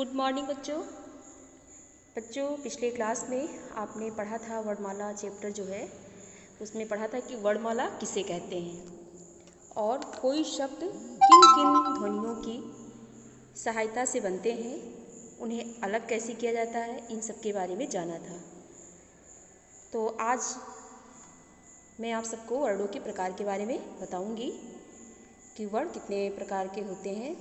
Good morning बच्चों पिछले class में आपने पढ़ा था वर्णमाला चैप्टर जो है उसमें पढ़ा था कि वर्णमाला किसे कहते हैं और कोई शब्द किन किन ध्वनियों की सहायता से बनते हैं, उन्हें अलग कैसे किया जाता है, इन सब के बारे में जाना था। तो आज मैं आप सबको वर्णों के प्रकार के बारे में बताऊंगी कि वर्ण कितने प्रकार के होते हैं।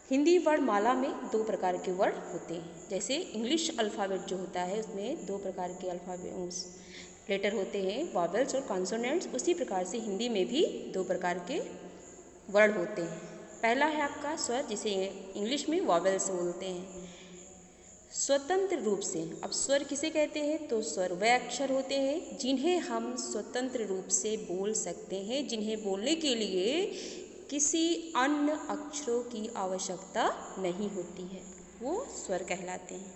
हिंदी वर्णमाला में 2 प्रकार के वर्ण होते हैं। जैसे इंग्लिश अल्फ़ाबेट जो होता है उसमें 2 प्रकार के अल्फ़ाबेट लेटर होते हैं, वॉवेल्स और कॉन्सोनेंट्स। उसी प्रकार से हिंदी में भी 2 प्रकार के वर्ण होते हैं। पहला है आपका स्वर, जिसे इंग्लिश में वॉवेल्स बोलते हैं। स्वतंत्र रूप से, अब स्वर किसे कहते हैं, तो स्वर वे अक्षर होते हैं जिन्हें हम स्वतंत्र रूप से बोल सकते हैं, जिन्हें बोलने के लिए किसी अन्य अक्षरों की आवश्यकता नहीं होती है, वो स्वर कहलाते हैं।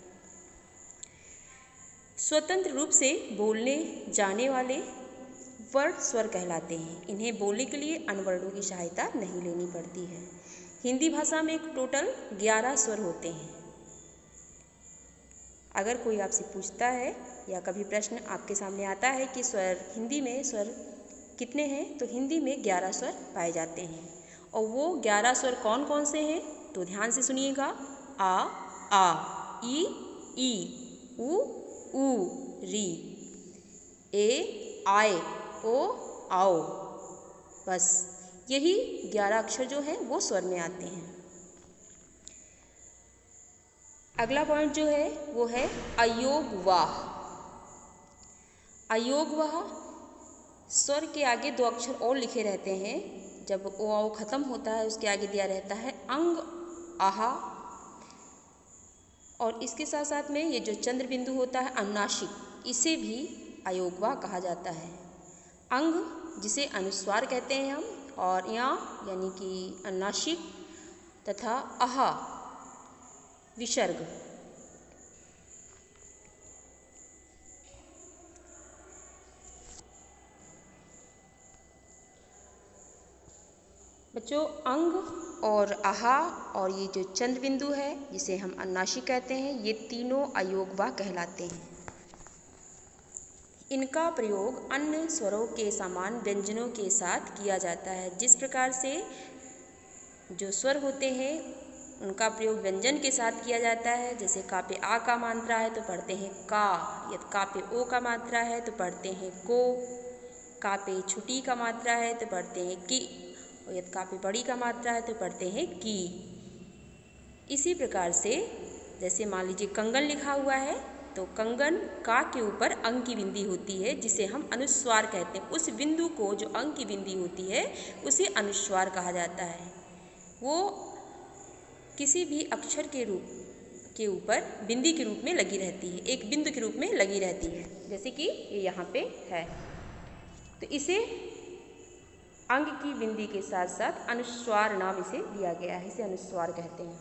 स्वतंत्र रूप से बोलने जाने वाले वर्ण स्वर कहलाते हैं। इन्हें बोलने के लिए अन्य वर्णों की सहायता नहीं लेनी पड़ती है। हिंदी भाषा में टोटल 11 स्वर होते हैं। अगर कोई आपसे पूछता है या कभी प्रश्न आपके सामने आता है कि स्वर हिंदी में स्वर कितने हैं, तो हिंदी में 11 स्वर पाए जाते हैं। और वो 11 स्वर कौन कौन से हैं, तो ध्यान से सुनिएगा। आ, ई, उ, री, ए, आए, ओ, आओ। बस यही 11 अक्षर जो हैं वो स्वर में आते हैं। अगला पॉइंट जो है वो है अयोगवाह। अयोगवाह स्वर के आगे 2 अक्षर और लिखे रहते हैं। जब ओ खत्म होता है उसके आगे दिया रहता है अंग, आहा। और इसके साथ साथ में ये जो चंद्र बिंदु होता है अनुनासिक, इसे भी अयोगवाह कहा जाता है। अंग जिसे अनुस्वार कहते हैं हम, और यहाँ यानी कि अनुनासिक, तथा आहा विसर्ग। बच्चों, अंग और आहा और ये जो चंद्र बिंदु है जिसे हम अनुनासिक कहते हैं, ये तीनों अयोगवाह कहलाते हैं। इनका प्रयोग अन्य स्वरों के समान व्यंजनों के साथ किया जाता है। जिस प्रकार से जो स्वर होते हैं उनका प्रयोग व्यंजन के साथ किया जाता है, जैसे का पे आ का मात्रा है तो पढ़ते हैं का, यदि का पे ओ का मात्रा है तो पढ़ते हैं को, का पे छुटी का मात्रा है तो पढ़ते हैं कि, और यदि का पे बड़ी का मात्रा है तो पढ़ते हैं की। इसी प्रकार से जैसे मान लीजिए कंगन लिखा हुआ है तो कंगन का के ऊपर अंग की बिंदी होती है जिसे हम अनुस्वार कहते हैं। उस बिंदु को जो अंग की बिंदी होती है उसे अनुस्वार कहा जाता है। वो किसी भी अक्षर के रूप के ऊपर बिंदी के रूप में लगी रहती है, एक बिंदु के रूप में लगी रहती है, जैसे कि ये यहाँ पे है। तो इसे अंग की बिंदी के साथ साथ अनुस्वार नाम इसे दिया गया है, इसे अनुस्वार कहते हैं।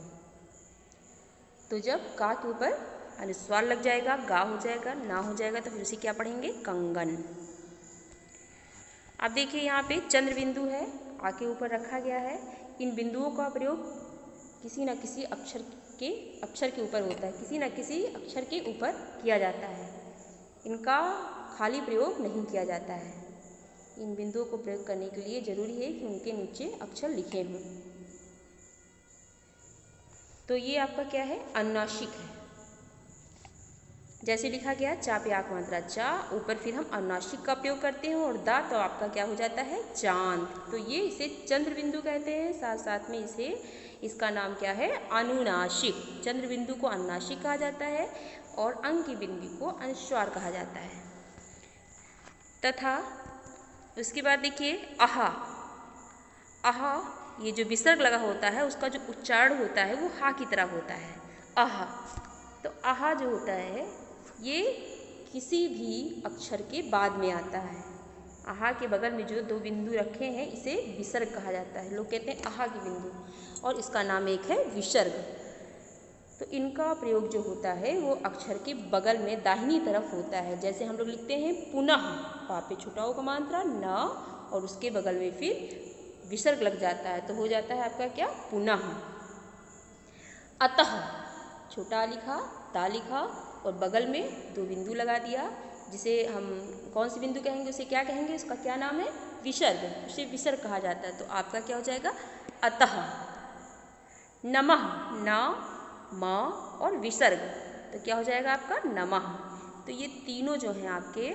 तो जब का के ऊपर अनुस्वार लग जाएगा, गा हो जाएगा, ना हो जाएगा, तो फिर उसे क्या पढ़ेंगे, कंगन। अब देखिए यहाँ पे चंद्र बिंदु है, आ के ऊपर रखा गया है। इन बिंदुओं का प्रयोग किसी न किसी अक्षर के ऊपर होता है, किसी न किसी अक्षर के ऊपर किया जाता है। इनका खाली प्रयोग नहीं किया जाता है। इन बिंदुओं को प्रयोग करने के लिए जरूरी है कि उनके नीचे अक्षर लिखे हों। तो ये आपका क्या है, अनुनासिक है। जैसे लिखा गया चा पे आक मात्रा चा, ऊपर फिर हम अनुनासिक का प्रयोग करते हैं, और दा तो आपका क्या हो जाता है, चांद। तो ये इसे चंद्र बिंदु कहते हैं। साथ साथ में इसका नाम क्या है, अनुनासिक। चंद्र बिंदु को अनुनासिक कहा जाता है और अंग की बिंदु को अनुस्वार कहा जाता है। तथा उसके बाद देखिए आहा। आहा ये जो विसर्ग लगा होता है उसका जो उच्चारण होता है वो हा की तरह होता है, आहा। तो आहा जो होता है ये किसी भी अक्षर के बाद में आता है। आहा के बगल में जो 2 बिंदु रखे हैं इसे विसर्ग कहा जाता है। लोग कहते हैं आहा की बिंदु, और इसका नाम एक है विसर्ग। तो इनका प्रयोग जो होता है वो अक्षर के बगल में दाहिनी तरफ होता है। जैसे हम लोग लिखते हैं पुनः, पा पे छुटाओ का मात्रा न, और उसके बगल में फिर विसर्ग लग जाता है तो हो जाता है आपका क्या, पुनः। अतः छोटा लिखा, ता लिखा और बगल में 2 बिंदु लगा दिया, जिसे हम कौन सी बिंदु कहेंगे, उसे क्या कहेंगे, उसका क्या नाम है, विसर्ग, उसे विसर्ग कहा जाता है। तो आपका क्या हो जाएगा, अतः। नमः, न, म और विसर्ग, तो क्या हो जाएगा आपका नमः। तो ये तीनों जो हैं आपके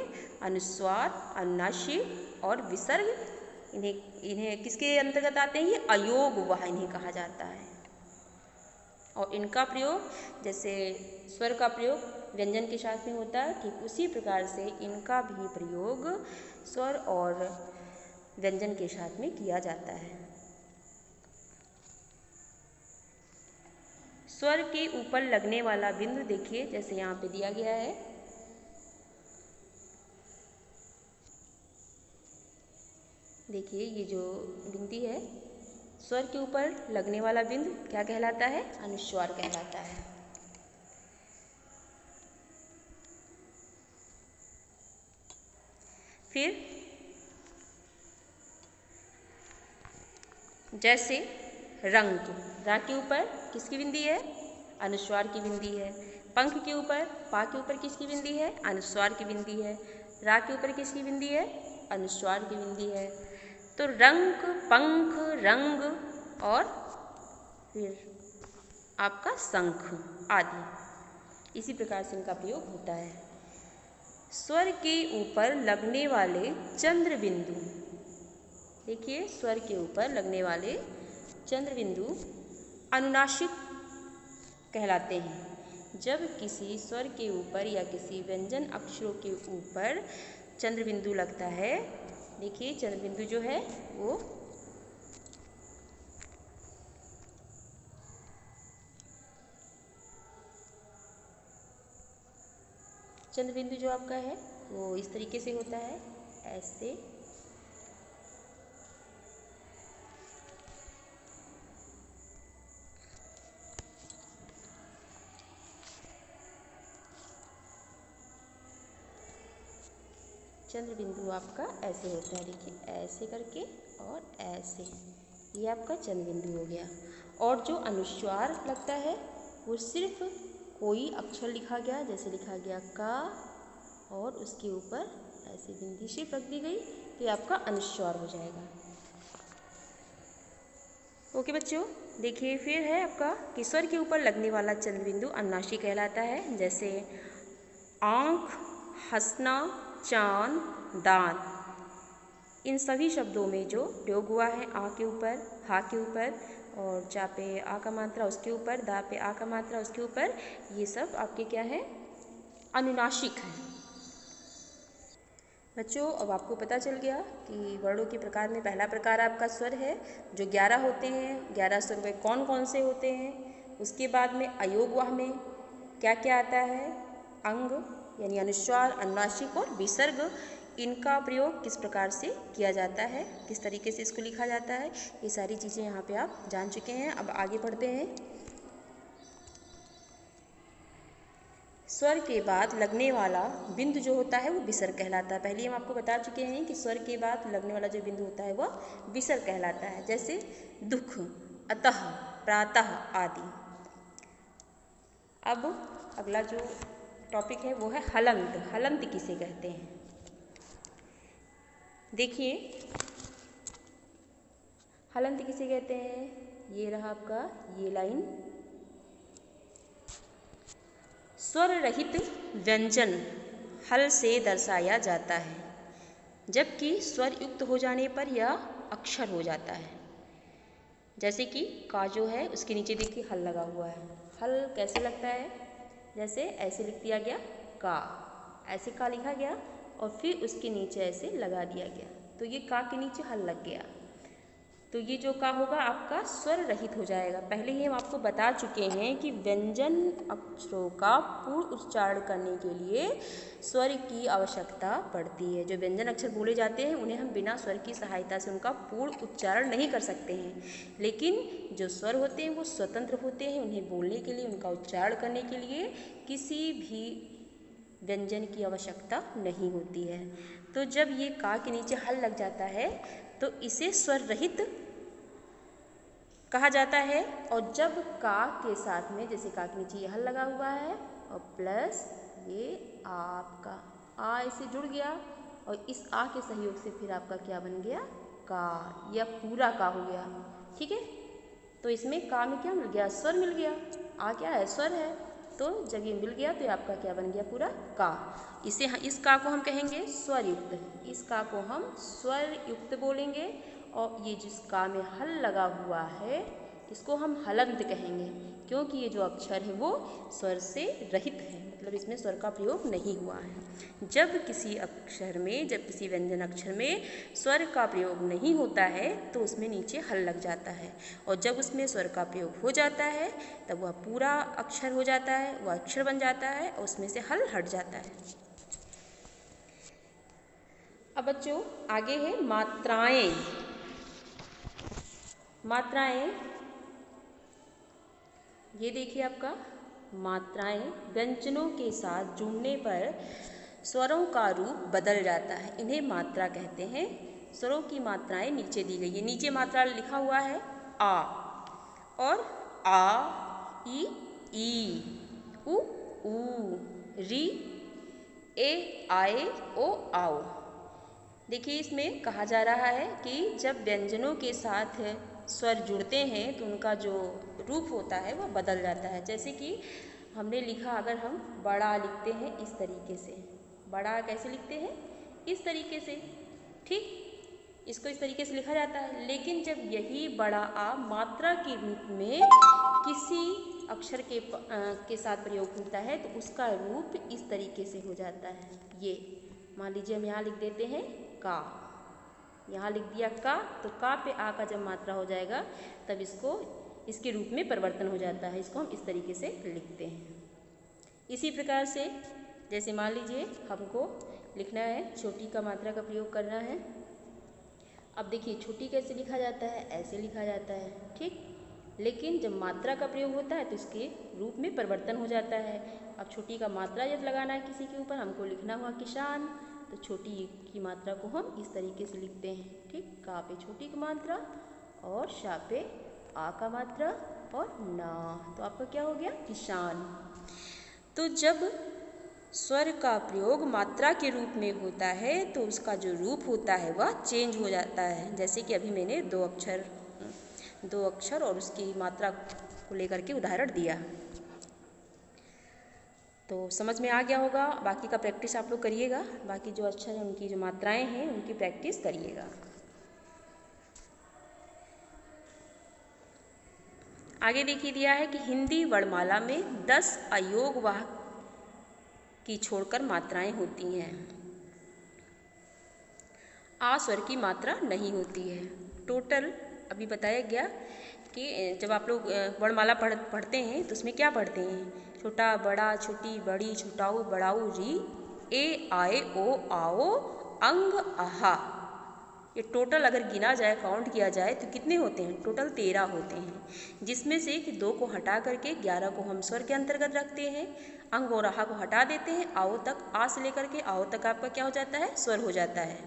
अनुस्वार, अनुनासिक और विसर्ग, इन्हें किसके अंतर्गत आते हैं, ये अयोग वह इन्हें कहा जाता है। और इनका प्रयोग जैसे स्वर का प्रयोग व्यंजन के साथ में होता है, ठीक उसी प्रकार से इनका भी प्रयोग स्वर और व्यंजन के साथ में किया जाता है। स्वर के ऊपर लगने वाला बिंदु देखिए, जैसे यहाँ पे दिया गया है, देखिए ये जो बिंदी है, स्वर के ऊपर लगने वाला बिंदु क्या कहलाता है, अनुस्वार कहलाता है। फिर जैसे रंग, रा के ऊपर किसकी बिंदी है, अनुस्वार की बिंदी है। पंख के ऊपर, पा के ऊपर किसकी बिंदी है, अनुस्वार की बिंदी है। रा के ऊपर किसकी बिंदी है, अनुस्वार की बिंदी है। तो रंग, पंख, रंग और फिर आपका शंख आदि, इसी प्रकार से इनका प्रयोग होता है। स्वर के ऊपर लगने वाले चंद्र बिंदु, देखिए स्वर के ऊपर लगने वाले चंद्र बिंदु अनुनासिक कहलाते हैं। जब किसी स्वर के ऊपर या किसी व्यंजन अक्षरों के ऊपर चंद्र बिंदु लगता है, देखिए चंद्र बिंदु जो है वो चंद्र बिंदु जो आपका है वो इस तरीके से होता है, ऐसे। चंद्र बिंदु आपका ऐसे होता है, देखिए ऐसे करके और ऐसे, ये आपका चंद्र बिंदु हो गया। और जो अनुस्वार लगता है वो सिर्फ कोई अक्षर लिखा गया, जैसे लिखा गया का और उसके ऊपर ऐसे बिंदी सिर्फ रख दी गई, तो ये आपका अनुस्वार हो जाएगा। ओके बच्चों, देखिए फिर है आपका कि स्वर के ऊपर लगने वाला चंद्र बिंदु अनुनासिक कहलाता है। जैसे आँख, हंसना, चांद, दांत, इन सभी शब्दों में जो प्रयोग हुआ है आ के ऊपर, हा के ऊपर और चा पे आ का मात्रा उसके ऊपर, दा पे आ का मात्रा उसके ऊपर, ये सब आपके क्या है, अनुनासिक है। बच्चों अब आपको पता चल गया कि वर्णों के प्रकार में पहला प्रकार आपका स्वर है, जो 11 होते हैं। 11 स्वर वे कौन कौन से होते हैं। उसके बाद में अयोगवाह में क्या क्या आता है, अंग यानी अनुस्वार, अनुनासिक और विसर्ग, इनका प्रयोग किस प्रकार से किया जाता है, किस तरीके से इसको लिखा जाता है, ये सारी चीज़ें यहाँ पे आप जान चुके हैं। अब आगे बढ़ते हैं। स्वर के बाद लगने वाला बिंदु जो होता है वो विसर्ग कहलाता है। पहले हम आपको बता चुके हैं कि स्वर के बाद लगने वाला जो बिंदु होता है वह विसर्ग कहलाता है। जैसे दुख, अतः, प्रातः आदि। अब अगला जो टॉपिक है वो है हलंत। हलंत किसे कहते हैं, देखिए हलंत किसे कहते हैं। ये रहा आपका ये लाइन, स्वर रहित व्यंजन हल से दर्शाया जाता है, जबकि स्वर युक्त हो जाने पर यह अक्षर हो जाता है। जैसे कि का जो है उसके नीचे देखिए हल लगा हुआ है। हल कैसे लगता है, जैसे ऐसे लिख दिया गया का, ऐसे का लिखा गया और फिर उसके नीचे ऐसे लगा दिया गया, तो ये का के नीचे हल लग गया, तो ये जो का होगा आपका स्वर रहित हो जाएगा। पहले ही हम आपको बता चुके हैं कि व्यंजन अक्षरों का पूर्ण उच्चारण करने के लिए स्वर की आवश्यकता पड़ती है। जो व्यंजन अक्षर बोले जाते हैं उन्हें हम बिना स्वर की सहायता से उनका पूर्ण उच्चारण नहीं कर सकते हैं, लेकिन जो स्वर होते हैं वो स्वतंत्र होते हैं। उन्हें बोलने के लिए, उनका उच्चारण करने के लिए किसी भी व्यंजन की आवश्यकता नहीं होती है। तो जब ये का के नीचे हल लग जाता है तो इसे स्वर रहित कहा जाता है। और जब का के साथ में, जैसे का के नीचे ये हल लगा हुआ है और प्लस ये आपका आ इसे जुड़ गया और इस आ के सहयोग से फिर आपका क्या बन गया, का, या पूरा का हो गया। ठीक है, तो इसमें का में क्या मिल गया, स्वर मिल गया। आ क्या है, स्वर है, तो जब ये मिल गया तो ये आपका क्या बन गया, पूरा का। इस का को हम कहेंगे स्वर युक्त, इस का को हम स्वर युक्त बोलेंगे। और ये जिस का में हल लगा हुआ है इसको हम हलंत कहेंगे, क्योंकि ये जो अक्षर है वो स्वर से रहित है, मतलब इसमें स्वर का प्रयोग नहीं हुआ है। जब किसी अक्षर में, जब किसी व्यंजन अक्षर में स्वर का प्रयोग नहीं होता है तो उसमें नीचे हल लग जाता है, और जब उसमें स्वर का प्रयोग हो जाता है तब वह पूरा अक्षर हो जाता है, वह अक्षर बन जाता है और उसमें से हल हट जाता है। अब बच्चों आगे है मात्राएं। मात्राएं, ये देखिए आपका मात्राएं व्यंजनों के साथ जुड़ने पर स्वरों का रूप बदल जाता है, इन्हें मात्रा कहते हैं। स्वरों की मात्राएं नीचे दी गई है। नीचे मात्रा लिखा हुआ है आ, और आ, ई, उ, री, ए, आए, ओ, आओ। देखिए इसमें कहा जा रहा है कि जब व्यंजनों के साथ स्वर जुड़ते हैं तो उनका जो रूप होता है वह बदल जाता है। जैसे कि हमने लिखा, अगर हम बड़ा लिखते हैं इस तरीके से, बड़ा कैसे लिखते हैं, इस तरीके से, ठीक, इसको इस तरीके से लिखा जाता है। लेकिन जब यही बड़ा आ मात्रा के रूप में किसी अक्षर के साथ प्रयोग होता है तो उसका रूप इस तरीके से हो जाता है। ये मान लीजिए हम यहाँ लिख देते हैं का, यहाँ लिख दिया का, तो का पे आ का जब मात्रा हो जाएगा तब इसको इसके रूप में परिवर्तन हो जाता है, इसको हम इस तरीके से लिखते हैं। इसी प्रकार से जैसे मान लीजिए हमको लिखना है, छोटी का मात्रा का प्रयोग करना है। अब देखिए छोटी कैसे लिखा जाता है, ऐसे लिखा जाता है, ठीक, लेकिन जब मात्रा का प्रयोग होता है तो इसके रूप में परिवर्तन हो जाता है। अब छोटी का मात्रा जब लगाना है किसी के ऊपर, हमको लिखना हुआ किसान, तो छोटी की मात्रा को हम इस तरीके से लिखते हैं, ठीक, का पे छोटी की मात्रा और शा पे आ का मात्रा और ना, तो आपका क्या हो गया, किसान। तो जब स्वर का प्रयोग मात्रा के रूप में होता है तो उसका जो रूप होता है वह चेंज हो जाता है। जैसे कि अभी मैंने दो अक्षर और उसकी मात्रा को लेकर के उदाहरण दिया, तो समझ में आ गया होगा। बाकी का प्रैक्टिस आप लोग करिएगा, बाकी जो अक्षर हैं उनकी जो मात्राएं हैं उनकी प्रैक्टिस करिएगा। आगे देखिए दिया है कि हिंदी वर्णमाला में 10 अयोग वाहक की छोड़कर मात्राएं होती हैं। आ स्वर की मात्रा नहीं होती है। टोटल अभी बताया गया कि जब आप लोग वर्णमाला पढ़ते हैं तो उसमें क्या पढ़ते हैं, छोटा, बड़ा, छोटी, बड़ी, छोटाऊ, बड़ाऊ, री, ए, आए, ओ, आओ, अंग, आहा। ये टोटल अगर गिना जाए, काउंट किया जाए तो कितने होते हैं, टोटल 13 होते हैं, जिसमें से कि 2 को हटा करके 11 को हम स्वर के अंतर्गत रखते हैं। अंग और आहा को हटा देते हैं, आओ तक, आ से लेकर के आओ तक आपका क्या हो जाता है, स्वर हो जाता है।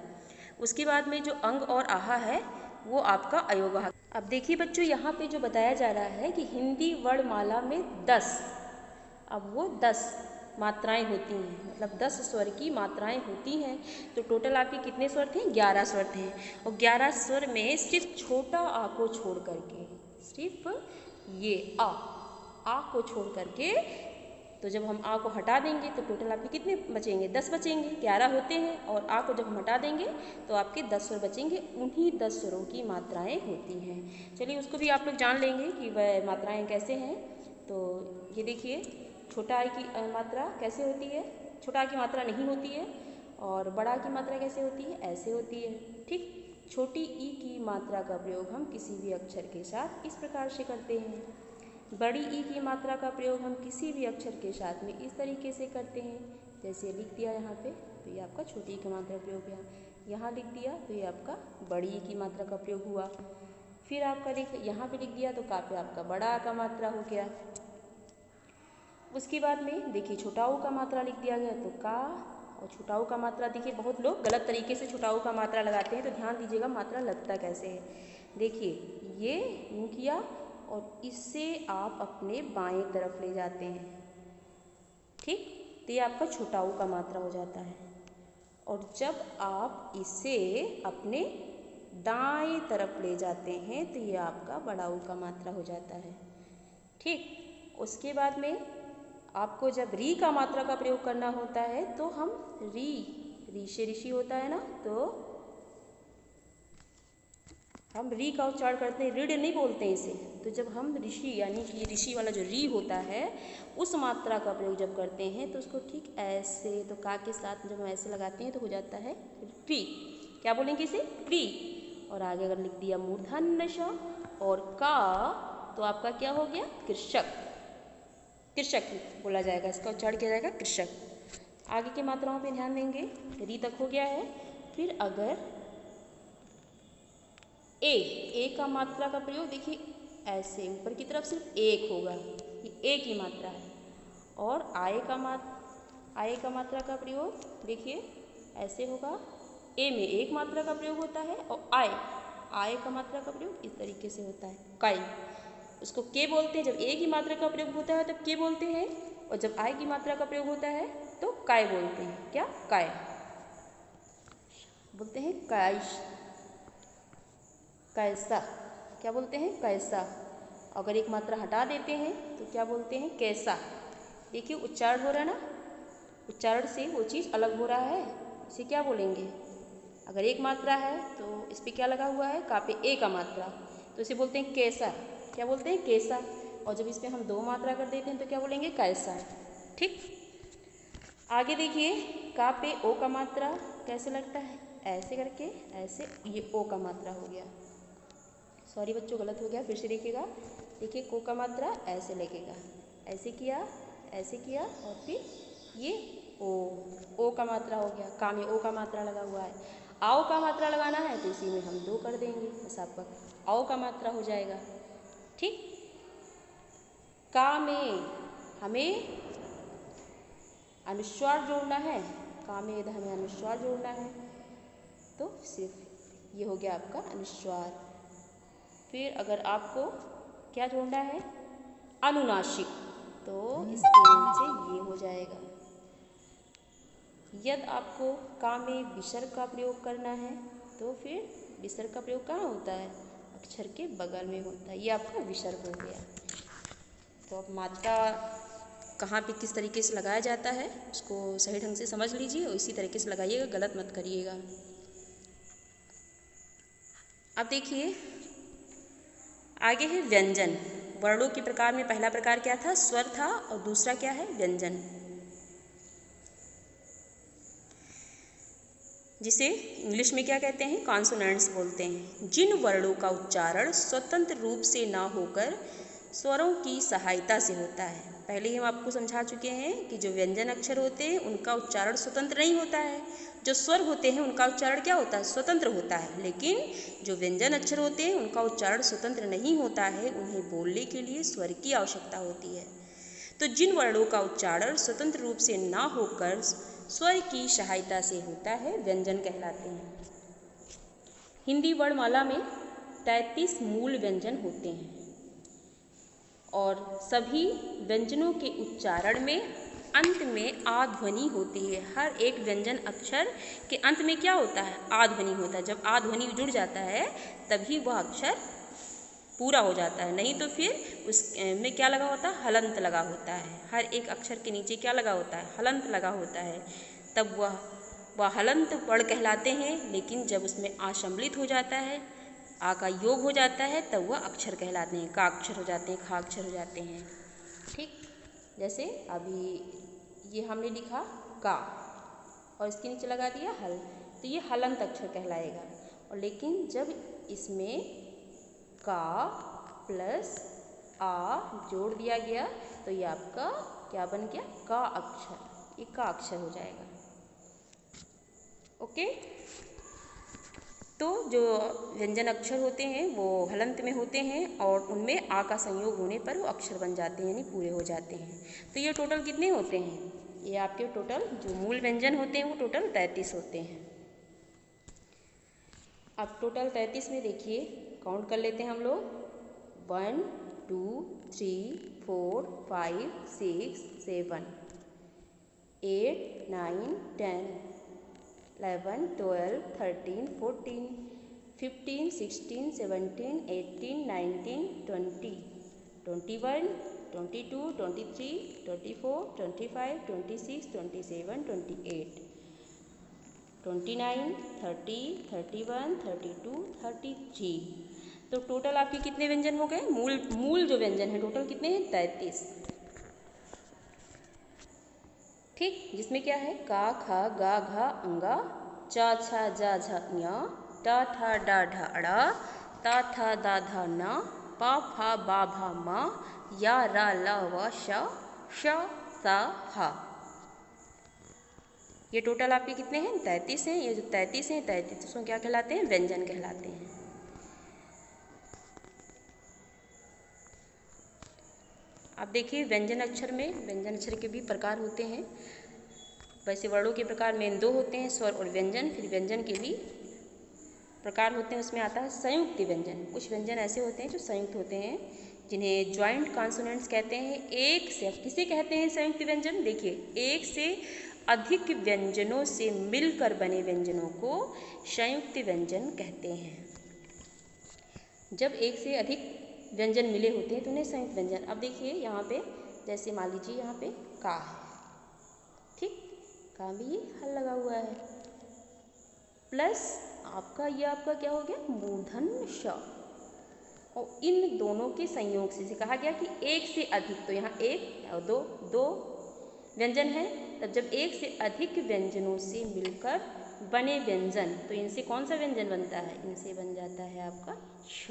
उसके बाद में जो अंग और आहा है वो आपका अयोगवाहक। अब देखिए बच्चों यहाँ पे जो बताया जा रहा है कि हिंदी वर्णमाला में 10, अब वो 10 मात्राएं होती हैं, मतलब 10 स्वर की मात्राएं होती हैं। तो टोटल आपके कितने स्वर थे, 11 स्वर थे, और 11 स्वर में सिर्फ छोटा आ को छोड़ करके, सिर्फ ये आ को छोड़ करके, तो जब हम आ को हटा देंगे तो टोटल आपके कितने बचेंगे, 10 बचेंगे। 11 होते हैं और आ को जब हम हटा देंगे तो आपके 10 स्वर बचेंगे। उन्हीं 10 स्वरों की मात्राएं होती हैं। चलिए उसको भी आप लोग जान लेंगे कि वह मात्राएं कैसे हैं। तो ये देखिए छोटा आई की मात्रा कैसे होती है, छोटा आ की मात्रा नहीं होती है, और बड़ा की मात्रा कैसे होती है, ऐसे होती है, ठीक। छोटी ई की मात्रा का प्रयोग हम किसी भी अक्षर के साथ इस प्रकार से करते हैं। बड़ी ई की मात्रा का प्रयोग हम किसी भी अक्षर के साथ में इस तरीके से करते हैं। जैसे लिख दिया यहाँ पे तो ये आपका छोटी ई की मात्रा प्रयोग हुआ, यहाँ लिख दिया तो ये आपका बड़ी ई की मात्रा का प्रयोग हुआ। फिर आपका यहाँ पे लिख दिया तो का पे आपका बड़ा आ का मात्रा हो गया। उसके बाद में देखिए छोटाऊ का मात्रा लिख दिया गया तो का, और छोटाऊ का मात्रा देखिए बहुत लोग गलत तरीके से छोटाऊ का मात्रा लगाते हैं, तो ध्यान दीजिएगा मात्रा लगता कैसे है। देखिए ये यूँ किया और इससे आप अपने बाएं तरफ ले जाते हैं, ठीक। तो ये आपका छोटा ऊ का मात्रा हो जाता है। और जब आप इसे अपने दाएं तरफ ले जाते हैं तो ये आपका बड़ा ऊ का मात्रा हो जाता है, ठीक। उसके बाद में आपको जब री का मात्रा का प्रयोग करना होता है तो हम री से ऋषि होता है ना, तो हम री का उच्चारण करते हैं, ऋड नहीं बोलते हैं इसे। तो जब हम ऋषि यानी कि ऋषि वाला जो री होता है उस मात्रा का प्रयोग जब करते हैं तो उसको ठीक ऐसे, तो का के साथ जब हम ऐसे लगाते हैं तो हो जाता है री। क्या बोलेंगे इसे? री। और आगे अगर लिख दिया मूर्धन्य श और का तो आपका क्या हो गया? कृषक। कृषक बोला जाएगा, इसका उच्चारण किया जाएगा कृषक। आगे की मात्राओं पे ध्यान देंगे, री तक हो गया है। फिर अगर ए का मात्रा का प्रयोग देखिए ऐसे ऊपर की तरफ सिर्फ एक होगा, ये ए की मात्रा है। और आए का मात्रा का प्रयोग देखिए ऐसे होगा, ए में एक मात्रा का प्रयोग होता है और आए का मात्रा का प्रयोग इस तरीके से होता है, काई। उसको के बोलते हैं, जब ए की मात्रा का प्रयोग होता है तब के बोलते हैं, और जब आय की मात्रा का प्रयोग होता है तो काय बोलते हैं। क्या? काय बोलते हैं, कैसा। क्या बोलते हैं? कैसा। अगर एक मात्रा हटा देते हैं तो क्या बोलते हैं? कैसा। देखिए उच्चारण हो रहा है ना, उच्चारण से वो चीज़ अलग हो रहा है, इसे क्या बोलेंगे? अगर एक मात्रा है तो इस पर क्या लगा हुआ है? का पे ए का मात्रा, तो इसे बोलते हैं कैसा। क्या बोलते हैं? कैसा। और जब इस पर हम दो मात्रा कर देते हैं तो क्या बोलेंगे? कैसा, ठीक। आगे देखिए, का पे ओ का मात्रा कैसे लगता है? ऐसे करके, ऐसे, ये ओ का मात्रा हो गया। सॉरी बच्चों, गलत हो गया, फिर से देखिएगा। देखिए को का मात्रा ऐसे लगेगा, ऐसे किया, ऐसे किया, और फिर ये ओ का मात्रा हो गया। का में ओ का मात्रा लगा हुआ है। आओ का मात्रा लगाना है तो इसी में हम दो कर देंगे, बस आपका आओ का मात्रा हो जाएगा, ठीक। का में हमें अनुस्वार जोड़ना है, का में यदि हमें अनुस्वार जोड़ना है तो सिर्फ ये हो गया आपका अनुस्वार। फिर अगर आपको क्या जोड़ना है? अनुनासिक, तो इसके नीचे ये हो जाएगा। यदि आपको का में विसर्ग का प्रयोग करना है तो फिर विसर्ग का प्रयोग कहाँ होता है? अक्षर के बगल में होता है, ये आपका विसर्ग हो गया। तो अब मात्रा कहाँ पे किस तरीके से लगाया जाता है उसको सही ढंग से समझ लीजिए और इसी तरीके से लगाइएगा, गलत मत करिएगा। अब देखिए आगे है व्यंजन। वर्णों के प्रकार में पहला प्रकार क्या था? स्वर था, और दूसरा क्या है? व्यंजन, जिसे इंग्लिश में क्या कहते हैं? कॉन्सोनेंट्स बोलते हैं। जिन वर्णों का उच्चारण स्वतंत्र रूप से ना होकर स्वरों की सहायता से होता है। पहले ही हम आपको समझा चुके हैं कि जो व्यंजन अक्षर होते हैं उनका उच्चारण स्वतंत्र नहीं होता है, जो स्वर होते हैं उनका उच्चारण क्या होता है? स्वतंत्र होता है। लेकिन जो व्यंजन अक्षर होते हैं उनका उच्चारण स्वतंत्र नहीं होता है, उन्हें बोलने के लिए स्वर की आवश्यकता होती है। तो जिन वर्णों का उच्चारण स्वतंत्र रूप से ना होकर स्वर की सहायता से होता है, व्यंजन कहलाते हैं। हिंदी वर्णमाला में 33 मूल व्यंजन होते हैं और सभी व्यंजनों के उच्चारण में अंत में आ ध्वनि होती है। हर एक व्यंजन अक्षर के अंत में क्या होता है? आ ध्वनि होता है। जब आ ध्वनि जुड़ जाता है तभी वह अक्षर पूरा हो जाता है, नहीं तो फिर उसमें क्या लगा होता है? हलंत लगा होता है। हर एक अक्षर के नीचे क्या लगा होता है? हलंत लगा होता है। तब वह हलंत वर्ण कहलाते हैं। लेकिन जब उसमें आ सम्मिलित हो जाता है, आ का योग हो जाता है, तब वह अक्षर कहलाते हैं। का अक्षर हो जाते हैं, खा अक्षर हो जाते हैं, ठीक। जैसे अभी ये हमने लिखा का और इसके नीचे लगा दिया हल, तो ये हलंत अक्षर कहलाएगा। और लेकिन जब इसमें का प्लस आ जोड़ दिया गया तो ये आपका क्या बन गया? का अक्षर, ये का अक्षर हो जाएगा, ओके। तो जो व्यंजन अक्षर होते हैं वो हलंत में होते हैं और उनमें आ का संयोग होने पर वो अक्षर बन जाते हैं, यानी पूरे हो जाते हैं। तो ये टोटल कितने होते हैं? ये आपके टोटल जो मूल व्यंजन होते हैं वो टोटल 33 होते हैं। अब टोटल 33 में देखिए काउंट कर लेते हैं हम लोग। 1 2 3 4 5 6 7 8 9 10 11 12 13 14 15 16 17 18 19 20 21 22 23 24 25 26 27 28 29 30 31 32 33। तो टोटल आपके कितने व्यंजन हो गए? मूल जो व्यंजन है टोटल कितने हैं? 33। ठीक, जिसमें क्या है? का खा गा घा अंगा, चा छा जा झा ञ, टा ठा डा ढा अड़ा, ता था दा धा ना, पा फा बा भा मा, या रा ला व शा, श सा हा। ये टोटल आपके कितने हैं? 33 हैं। ये जो 33 हैं, 33 को क्या कहलाते हैं? व्यंजन कहलाते हैं। आप देखिए व्यंजन अक्षर के भी प्रकार होते हैं। वैसे वर्णों के प्रकार मेन 2 होते हैं, स्वर और व्यंजन। फिर व्यंजन के भी प्रकार होते हैं, उसमें आता है संयुक्त व्यंजन। कुछ व्यंजन ऐसे होते हैं जो संयुक्त होते हैं, जिन्हें ज्वाइंट कॉन्सोनेंट्स कहते हैं। एक से, किसे कहते हैं संयुक्त व्यंजन? देखिए, एक से अधिक व्यंजनों से मिलकर बने व्यंजनों को संयुक्त व्यंजन कहते हैं। जब एक से अधिक व्यंजन मिले होते हैं तो उन्हें संयुक्त व्यंजन। अब देखिए यहाँ पे, जैसे मान लीजिए यहाँ पे का है, ठीक, का भी हल लगा हुआ है, प्लस आपका क्या हो गया? मूर्धन्य श। और इन दोनों के संयोग से कहा गया कि एक से अधिक, तो यहाँ एक और दो व्यंजन है। तब जब एक से अधिक व्यंजनों से मिलकर बने व्यंजन, तो इनसे कौन सा व्यंजन बनता है? इनसे बन जाता है आपका छ।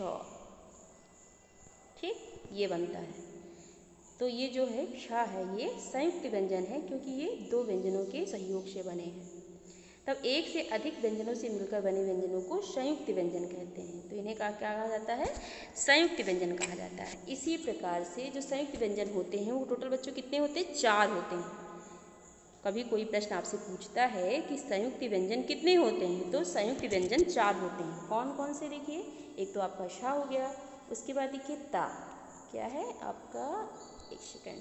ठीक, ये बनता है। तो ये जो है श है, ये संयुक्त व्यंजन है, क्योंकि ये 2 व्यंजनों के सहयोग से बने हैं। तब एक से अधिक व्यंजनों से मिलकर बने व्यंजनों को संयुक्त व्यंजन कहते हैं। तो इन्हें क्या कहा जाता है? संयुक्त व्यंजन कहा जाता है। इसी प्रकार से जो संयुक्त व्यंजन होते हैं वो टोटल बच्चों कितने होते हैं? 4 होते हैं। कभी कोई प्रश्न आपसे पूछता है कि संयुक्त व्यंजन कितने होते हैं, तो संयुक्त व्यंजन 4 होते हैं। कौन कौन से? देखिए, एक तो आपका शा हो गया, उसके बाद देखिए ता, क्या है आपका? एक सेकेंड,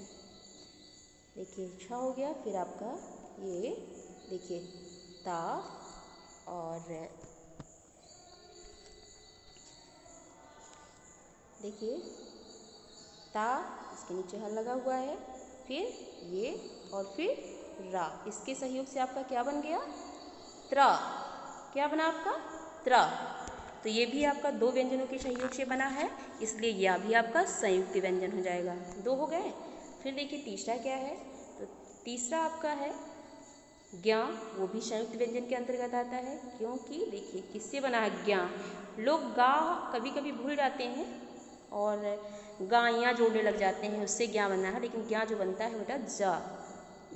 देखिए छा हो गया, फिर आपका ये देखिए ता, और देखिए ता, इसके नीचे हल लगा हुआ है, फिर ये और फिर रा। इसके सहयोग से आपका क्या बन गया? त्रा। क्या बना आपका? त्रा। तो ये भी आपका 2 व्यंजनों के सहयोग से बना है, इसलिए यह भी आपका संयुक्त व्यंजन हो जाएगा। 2 हो गए। फिर देखिए तीसरा क्या है? तो तीसरा आपका है ज्ञा, वो भी संयुक्त व्यंजन के अंतर्गत आता है, क्योंकि देखिए किससे बना है? ज्ञा। लोग गा कभी कभी भूल जाते हैं और गा या जोड़ने लग जाते हैं, उससे ज्ञा बनना है, लेकिन ज्ञा जो बनता है बेटा जा।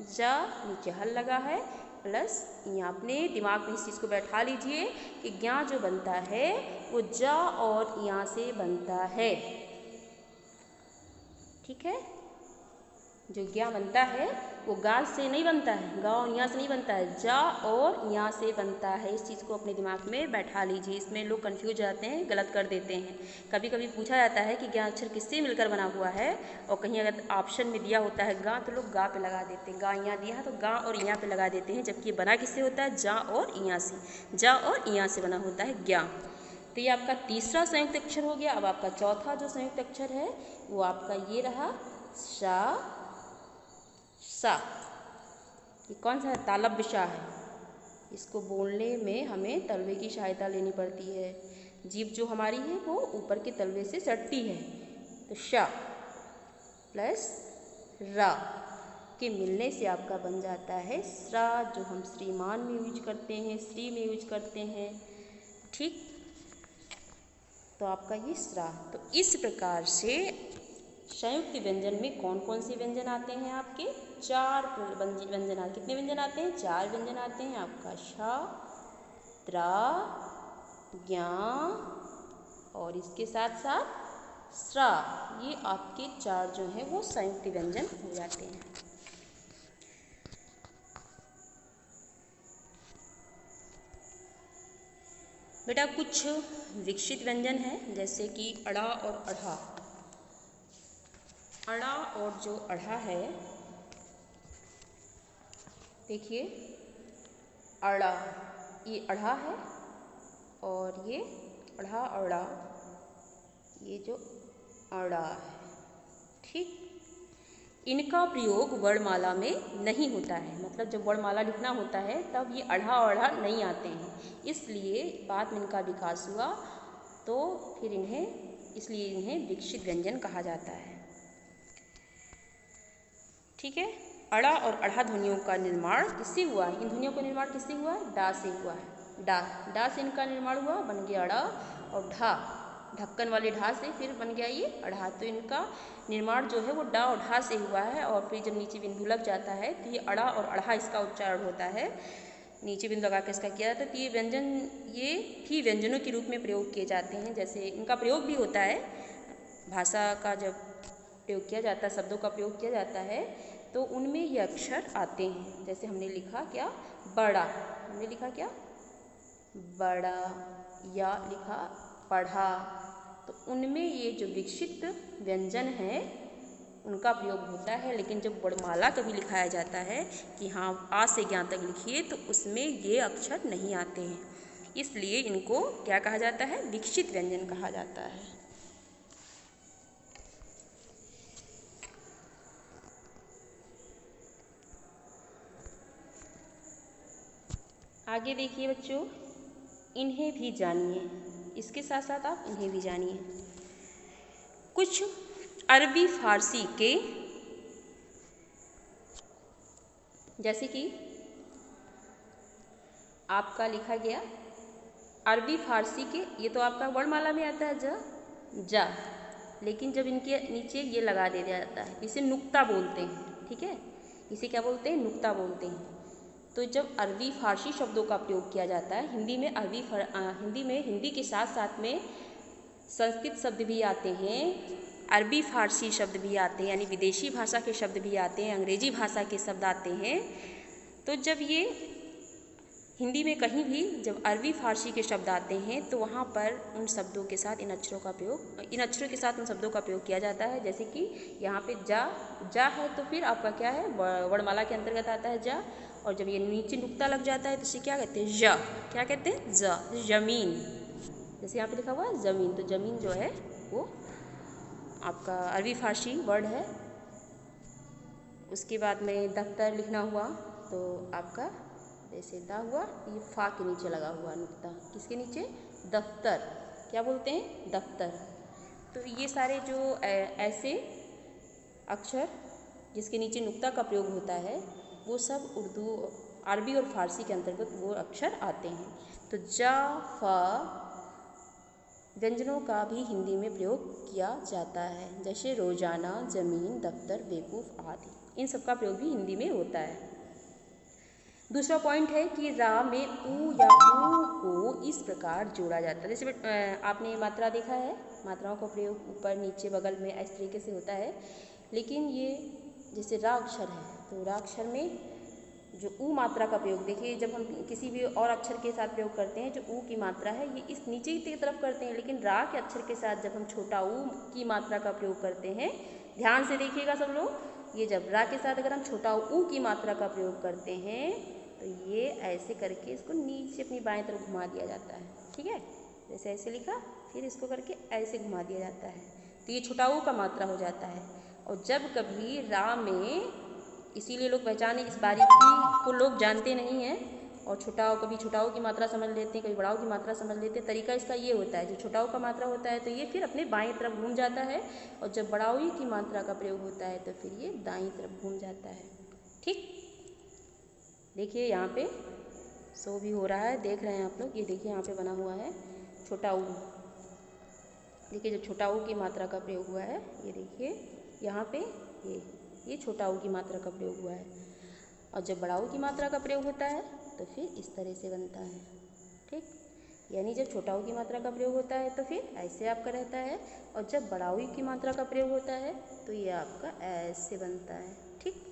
जा, नीचे हल लगा है, प्लस यहाँ अपने दिमाग में इस चीज़ को बैठा लीजिए कि ज्ञा जो बनता है वो जा और यहाँ से बनता है। ठीक है, जो ज्ञा बनता है वो गा से नहीं बनता है, गा और यहाँ से नहीं बनता है, जा और यहाँ से बनता है। इस चीज़ को अपने दिमाग में बैठा लीजिए। इसमें लोग कंफ्यूज हो जाते हैं, गलत कर देते हैं। कभी कभी पूछा जाता है कि ज्ञा अक्षर किससे मिलकर बना हुआ है, और कहीं अगर ऑप्शन में दिया होता है गा, तो लोग गा पे लगा देते हैं। गा यहाँ दिया है तो गा और यहाँ पे लगा देते हैं, जबकि बना किससे होता है? जा और यहाँ से। जा और यहाँ से बना होता है ज्ञा। तो ये आपका तीसरा संयुक्त अक्षर हो गया। अब आपका चौथा जो संयुक्त अक्षर है वो आपका ये रहा, शा सा। ये कौन सा है? तालव्य शा है। इसको बोलने में हमें तलवे की सहायता लेनी पड़ती है। जीभ जो हमारी है वो ऊपर के तलवे से सटती है। तो शा प्लस रा के मिलने से आपका बन जाता है स्रा, जो हम श्रीमान में यूज करते हैं, श्री में यूज करते हैं। ठीक, तो आपका ये स्रा। तो इस प्रकार से संयुक्त व्यंजन में कौन कौन से व्यंजन आते हैं? आपके 4 व्यंजन आते। कितने व्यंजन आते हैं? 4 व्यंजन आते हैं। आपका शा, त्रा, ज्ञा और इसके साथ साथ स्रा। ये आपके 4 जो हैं वो संयुक्त व्यंजन हो जाते हैं। बेटा कुछ विकसित व्यंजन हैं जैसे कि अड़ा और अढ़ा। अड़ा और जो अढ़ा है, देखिए अड़ा ये अढ़ा है और ये अढ़ा अड़ा ये जो अड़ा है, ठीक। इनका प्रयोग वर्णमाला में नहीं होता है, मतलब जब वर्णमाला लिखना होता है तब ये अढ़ा और अढ़ा नहीं आते हैं, इसलिए बाद में इनका विकास हुआ तो फिर इसलिए इन्हें विकसित व्यंजन कहा जाता है, ठीक है। अड़ा और अढ़ा ध्वनियों का निर्माण किससे हुआ है? इन ध्वनियों का निर्माण किससे हुआ है? डा से हुआ है। डा से इनका निर्माण हुआ, बन गया अड़ा, और ढा ढक्कन वाले ढा से फिर बन गया ये अढ़ा। तो इनका निर्माण जो है वो डा और ढा से हुआ है, और फिर जब नीचे बिंदु लग जाता है तो ये अड़ा और अढ़ा इसका उच्चारण होता है। नीचे बिंदु लगा के इसका किया जाता है। तो ये व्यंजन ये भी व्यंजनों के रूप में प्रयोग किए जाते हैं। जैसे इनका प्रयोग भी होता है, भाषा का जब प्रयोग किया जाता है, शब्दों का प्रयोग किया जाता है तो उनमें ये अक्षर आते हैं। जैसे हमने लिखा क्या? बड़ा। हमने लिखा क्या? बड़ा। या लिखा पढ़ा। तो उनमें ये जो विकसित व्यंजन हैं उनका प्रयोग होता है। लेकिन जब वर्णमाला कभी लिखाया जाता है कि हाँ आ से ज्ञा तक लिखिए, तो उसमें ये अक्षर नहीं आते हैं, इसलिए इनको क्या कहा जाता है? विकसित व्यंजन कहा जाता है। आगे देखिए बच्चों, इन्हें भी जानिए, इसके साथ साथ आप इन्हें भी जानिए। कुछ अरबी फारसी के, जैसे कि आपका लिखा गया अरबी फारसी के, ये तो आपका वर्णमाला में आता है जा, लेकिन जब इनके नीचे ये लगा दिया जाता है, इसे नुक्ता बोलते हैं, ठीक है। इसे क्या बोलते हैं? नुक्ता बोलते हैं। तो जब अरबी फारसी शब्दों का प्रयोग किया जाता है, हिंदी में हिंदी के साथ साथ में संस्कृत शब्द भी आते हैं, अरबी फारसी शब्द भी आते हैं, यानी विदेशी भाषा के शब्द भी आते हैं, अंग्रेजी भाषा के शब्द आते हैं। तो जब ये हिंदी में कहीं भी जब अरबी फारसी के शब्द आते हैं तो वहाँ पर उन शब्दों के साथ इन अक्षरों के साथ उन शब्दों का प्रयोग किया जाता है। जैसे कि यहाँ पे जा है तो फिर आपका क्या है? वर्णमाला के अंतर्गत आता है जा, और जब ये नीचे नुक्ता लग जाता है तो इसे क्या कहते हैं? जा। क्या कहते हैं? जा। जमीन, जैसे यहाँ पे लिखा हुआ है जमीन, तो जमीन जो है वो आपका अरबी फारसी वर्ड है। उसके बाद में दफ्तर लिखना हुआ तो आपका जैसे दा हुआ, ये फा के नीचे लगा हुआ नुक्ता, किसके नीचे? दफ्तर। क्या बोलते हैं? दफ्तर। तो ये सारे जो ऐसे अक्षर जिसके नीचे नुक्ता का प्रयोग होता है वो सब उर्दू, अरबी और फारसी के अंतर्गत वो अक्षर आते हैं। तो जा फा व्यंजनों का भी हिंदी में प्रयोग किया जाता है, जैसे रोजाना, जमीन, दफ्तर, बेवकूफ़ आदि, इन सब का प्रयोग भी हिंदी में होता है। दूसरा पॉइंट है कि रा में ऊ या ऊ को इस प्रकार जोड़ा जाता है। जैसे आपने मात्रा देखा है, मात्राओं का प्रयोग ऊपर नीचे बगल में इस तरीके से होता है, लेकिन ये जैसे रा अक्षर है तो रा अक्षर में जो ऊ मात्रा का प्रयोग देखिए, जब हम किसी भी और अक्षर के साथ प्रयोग करते हैं, जो ऊ की मात्रा है ये इस नीचे की तरफ करते हैं, लेकिन रा के अक्षर के साथ जब हम छोटा ऊ की मात्रा का प्रयोग करते हैं, ध्यान से देखिएगा सब लोग, ये जब रा के साथ अगर हम छोटा ऊ की मात्रा का प्रयोग करते हैं तो ये ऐसे करके इसको नीचे अपनी बाएं तरफ घुमा दिया जाता है, ठीक है। जैसे ऐसे लिखा, फिर इसको करके ऐसे घुमा दिया जाता है, तो ये छोटा ऊ का मात्रा हो जाता है। और जब कभी रा में, इसीलिए लोग पहचाने इस बारीकी को लोग जानते नहीं हैं, और छोटाओ कभी छोटाओ की मात्रा समझ लेते हैं, कभी बड़ाओ की मात्रा समझ लेते हैं। तरीका इसका ये होता है, जो छोटाओ का मात्रा होता है तो ये फिर अपने बाएं तरफ घूम जाता है, और जब बड़ाओ की मात्रा का प्रयोग होता है तो फिर ये दाईं तरफ घूम जाता है, ठीक। देखिए यहाँ पे शो भी हो रहा है, देख रहे हैं आप लोग, ये देखिए यहाँ पे बना हुआ है छोटा ऊ। देखिए जब छोटा ऊ की मात्रा का प्रयोग हुआ है, ये देखिए यहाँ पे ये छोटा ऊ की मात्रा का प्रयोग हुआ है, और जब बड़ा ऊ की मात्रा का प्रयोग होता है तो फिर इस तरह से बनता है, ठीक। यानी जब छोटा ऊ की मात्रा का प्रयोग होता है तो फिर ऐसे आपका रहता है, और जब बड़ा ऊ की मात्रा का प्रयोग होता है तो ये आपका ऐसे बनता है, ठीक।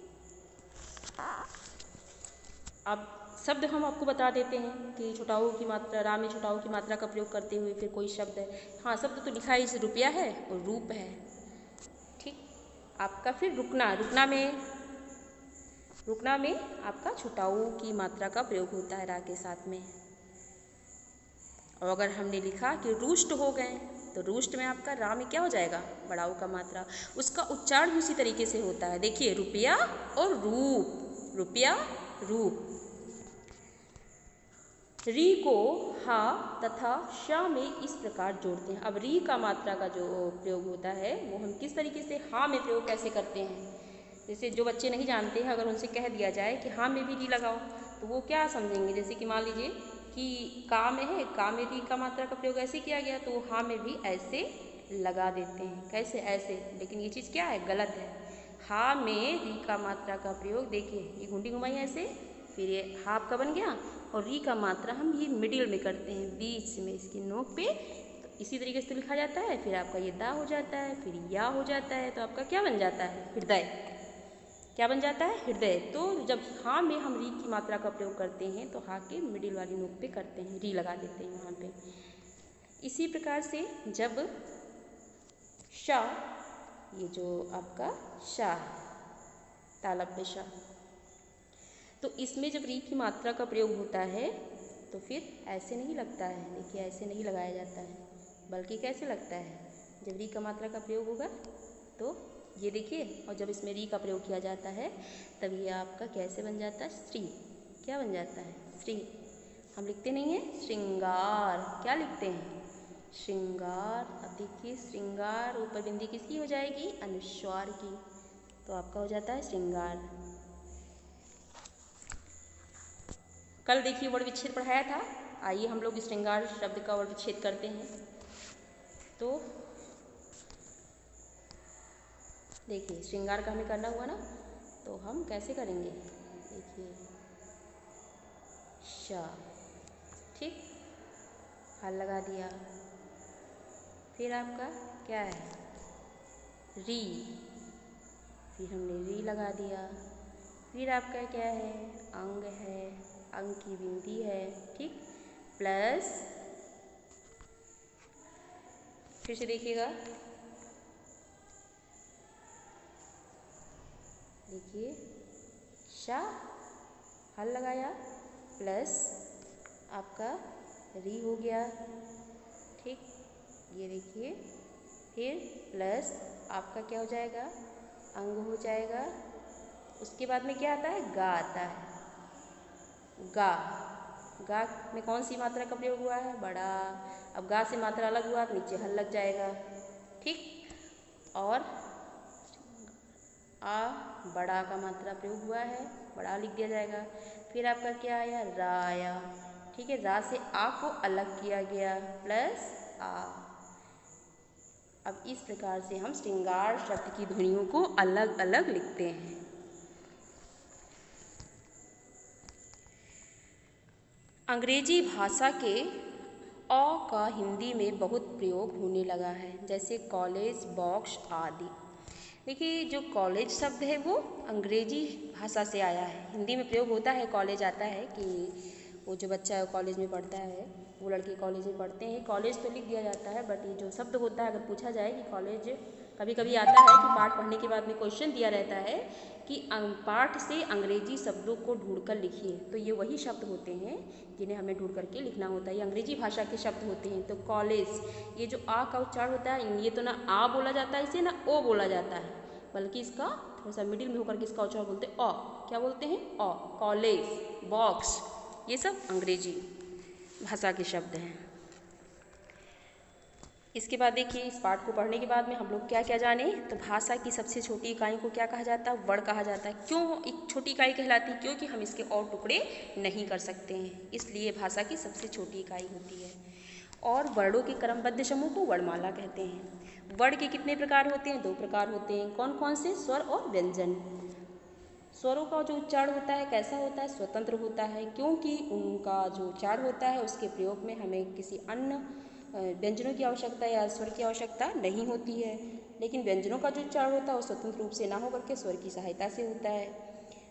अब शब्द हम आपको बता देते हैं कि छुटाऊ की मात्रा, रा में छुटाऊ की मात्रा का प्रयोग करते हुए फिर कोई शब्द है। हाँ, शब्द तो लिखा है, इस रुपया है और रूप है। ठीक, आपका फिर रुकना, रुकना में आपका छुटाऊ की मात्रा का प्रयोग होता है रा के साथ में। और अगर हमने लिखा कि रुष्ट हो गए, तो रुष्ट में आपका रा में क्या हो जाएगा, बड़ाऊ का मात्रा। उसका उच्चारण भी उसी तरीके से होता है। देखिए, रुपया और रूप, रुपया रूप। री को हा तथा शा में इस प्रकार जोड़ते हैं। अब री का मात्रा का जो प्रयोग होता है वो हम किस तरीके से हा में प्रयोग कैसे करते हैं। जैसे जो बच्चे नहीं जानते हैं, अगर उनसे कह दिया जाए कि हा में भी री लगाओ, तो वो क्या समझेंगे। जैसे कि मान लीजिए कि का में है, का में री का मात्रा का प्रयोग ऐसे किया गया, तो वो हा में भी ऐसे लगा देते हैं। कैसे, ऐसे। लेकिन ये चीज़ क्या है, गलत है। हा में री का मात्रा का प्रयोग, देखिए ये घुंडी घुमाई ऐसे, फिर ये हा आपका बन गया, और री का मात्रा हम ये मिडिल में करते हैं, बीच में, इसकी नोक पे। तो इसी तरीके से लिखा जाता है। फिर आपका ये दा हो जाता है, फिर या हो जाता है, तो आपका क्या बन जाता है, हृदय। क्या बन जाता है, हृदय। तो जब हा में हम री की मात्रा का प्रयोग करते हैं तो हा के मिडिल वाली नोक पे करते हैं, री लगा देते हैं वहाँ पे। इसी प्रकार से जब शा, ये जो आपका शा है, तालब पे शा, तो इसमें जब री की मात्रा का प्रयोग होता है तो फिर ऐसे नहीं लगता है। देखिए, ऐसे नहीं लगाया जाता है, बल्कि कैसे लगता है, जब री का मात्रा का प्रयोग होगा तो ये देखिए, और जब इसमें री का प्रयोग किया जाता है तब ये आपका कैसे बन जाता है, श्री। क्या बन जाता है, श्री। हम लिखते नहीं हैं श्रृंगार, क्या लिखते हैं, श्रृंगार। अब देखिए, श्रृंगार ऊपर बिंदी किसकी हो जाएगी, अनुस्वार की, तो आपका हो जाता है श्रृंगार। कल देखिए वर्ण विच्छेद पढ़ाया था। आइए हम लोग श्रृंगार शब्द का वर्ण विच्छेद करते हैं। तो देखिए, श्रृंगार का हमें करना हुआ ना, तो हम कैसे करेंगे, देखिए, शा, ठीक, हल लगा दिया, फिर आपका क्या है, री, फिर हमने री लगा दिया, फिर आपका क्या है, अंग है, अंग की बिंदी है, ठीक, प्लस, फिर से देखिएगा, देखिए, शा, हल लगाया, प्लस आपका री हो गया, ठीक, ये देखिए, फिर प्लस आपका क्या हो जाएगा, अंग हो जाएगा। उसके बाद में क्या आता है, गा आता है, गा। गा में कौन सी मात्रा का प्रयोग हुआ है, बड़ा। अब गा से मात्रा अलग हुआ तो नीचे हल लग जाएगा, ठीक। और आ, बड़ा का मात्रा प्रयोग हुआ है, बड़ा लिख दिया जाएगा। फिर आपका क्या आया, रा आया, ठीक है। रा से आ को अलग किया गया, प्लस आ। अब इस प्रकार से हम श्रृंगार शब्द की ध्वनियों को अलग अलग लिखते हैं। अंग्रेजी भाषा के अ का हिंदी में बहुत प्रयोग होने लगा है, जैसे कॉलेज, बॉक्स आदि। देखिए, जो कॉलेज शब्द है वो अंग्रेजी भाषा से आया है। हिंदी में प्रयोग होता है, कॉलेज आता है कि वो जो बच्चा है कॉलेज में पढ़ता है, वो लड़के कॉलेज में पढ़ते हैं, कॉलेज तो लिख दिया जाता है। बट ये जो शब्द होता है, अगर पूछा जाए कि कॉलेज, कभी कभी आता है कि पाठ पढ़ने के बाद में क्वेश्चन दिया रहता है कि पाठ से अंग्रेजी शब्दों को ढूंढकर लिखिए, तो ये वही शब्द होते हैं जिन्हें हमें ढूंढ करके लिखना होता है। ये अंग्रेजी भाषा के शब्द होते हैं। तो कॉलेज, ये जो आ का उच्चारण होता है, ये तो ना आ बोला जाता है इसे, ना ओ बोला जाता है, बल्कि इसका थोड़ा सा मिडिल में होकर के इसका उच्चारण बोलते हैं अ। क्या बोलते हैं, अ। कॉलेज, बॉक्स, ये सब अंग्रेजी भाषा के शब्द हैं। इसके बाद देखिए, इस पाठ को पढ़ने के बाद में हम लोग क्या क्या जाने, तो भाषा की सबसे छोटी इकाई को क्या कहा जाता है, वर्ण कहा जाता है। क्यों एक छोटी इकाई कहलाती है, क्योंकि हम इसके और टुकड़े नहीं कर सकते हैं, इसलिए भाषा की सबसे छोटी इकाई होती है। और वर्णों के क्रमबद्ध समूह को वर्णमाला कहते हैं। वर्ण के कितने प्रकार होते हैं, 2 प्रकार होते हैं। कौन कौन से, स्वर और व्यंजन। स्वरों का जो उच्चारण होता है कैसा होता है, स्वतंत्र होता है, क्योंकि उनका जो उच्चारण होता है उसके प्रयोग में हमें किसी अन्य व्यंजनों की आवश्यकता या स्वर की आवश्यकता नहीं होती है। लेकिन व्यंजनों का जो उच्चारण होता है वो स्वतंत्र रूप से ना होकर के स्वर की सहायता से होता है।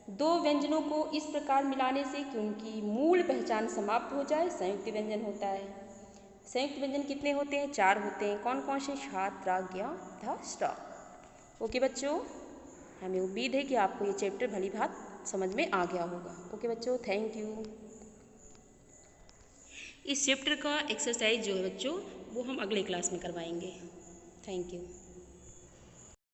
दो व्यंजनों को इस प्रकार मिलाने से कि उनकी मूल पहचान समाप्त हो जाए संयुक्त व्यंजन होता है। संयुक्त व्यंजन कितने होते हैं? 4 होते हैं। कौन कौन से? षा, त्रा, ज्ञा तथा स्टा। ओके बच्चों, हमें उम्मीद है कि आपको ये चैप्टर भली भांति समझ में आ गया होगा। ओके बच्चों, थैंक यू। इस चैप्टर का एक्सरसाइज जो है बच्चों वो हम अगले क्लास में करवाएंगे। Thank you.